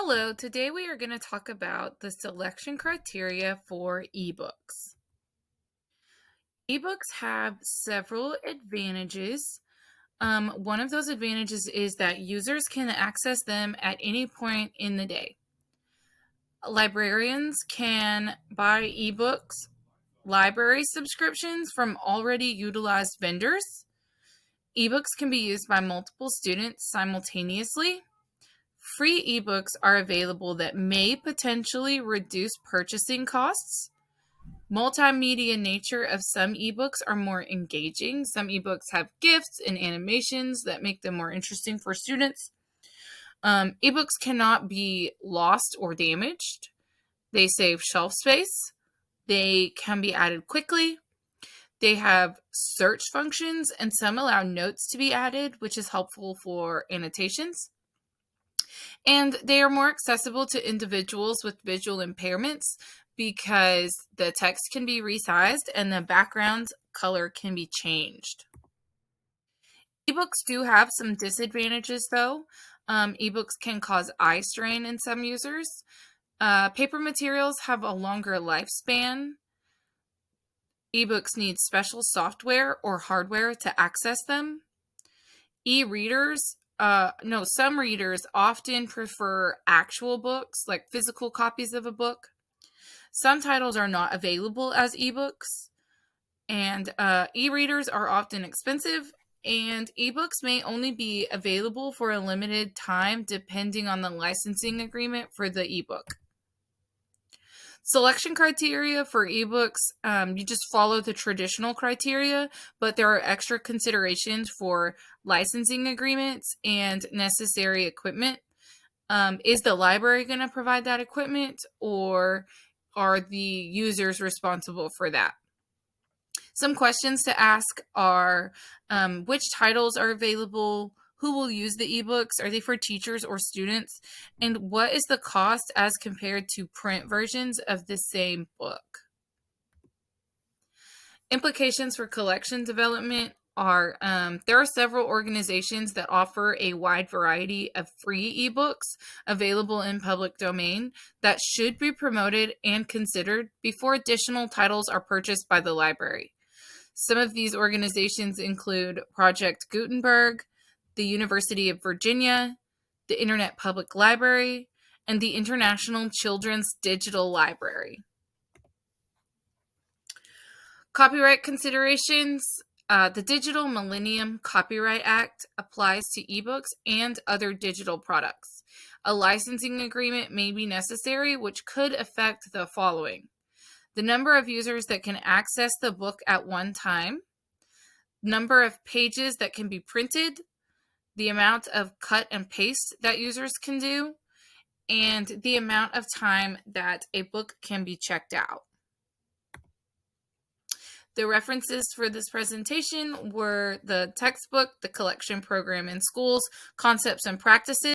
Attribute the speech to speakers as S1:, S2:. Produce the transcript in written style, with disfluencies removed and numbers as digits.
S1: Hello, today we are going to talk about the selection criteria for ebooks. Ebooks have several advantages. One of those advantages is that users can access them at any point in the day. Librarians can buy ebooks, library subscriptions from already utilized vendors. Ebooks can be used by multiple students simultaneously. Free ebooks are available that may potentially reduce purchasing costs. Multimedia nature of some ebooks are more engaging. Some ebooks have GIFs and animations that make them more interesting for students. Ebooks cannot be lost or damaged. They save shelf space. They can be added quickly. They have search functions, and some allow notes to be added, which is helpful for annotations. And they are more accessible to individuals with visual impairments because the text can be resized and the background color can be changed. Ebooks do have some disadvantages, though. Ebooks can cause eye strain in some users. Paper materials have a longer lifespan. Ebooks need special software or hardware to access them. Some readers often prefer actual books, like physical copies of a book. Some titles are not available as ebooks, and e-readers are often expensive, and ebooks may only be available for a limited time depending on the licensing agreement for the ebook. Selection criteria for ebooks, you just follow the traditional criteria, but there are extra considerations for licensing agreements and necessary equipment. Is the library going to provide that equipment, or are the users responsible for that? Some questions to ask are, which titles are available? Who will use the ebooks? Are they for teachers or students? And what is the cost as compared to print versions of the same book? Implications for collection development are, there are several organizations that offer a wide variety of free ebooks available in public domain that should be promoted and considered before additional titles are purchased by the library. Some of these organizations include Project Gutenberg, the University of Virginia, the Internet Public Library, and the International Children's Digital Library. Copyright considerations. The Digital Millennium Copyright Act applies to ebooks and other digital products. A licensing agreement may be necessary, which could affect the following: the number of users that can access the book at one time, number of pages that can be printed, the amount of cut and paste that users can do, and the amount of time that a book can be checked out. The references for this presentation were the textbook, the collection program in schools, concepts and practices,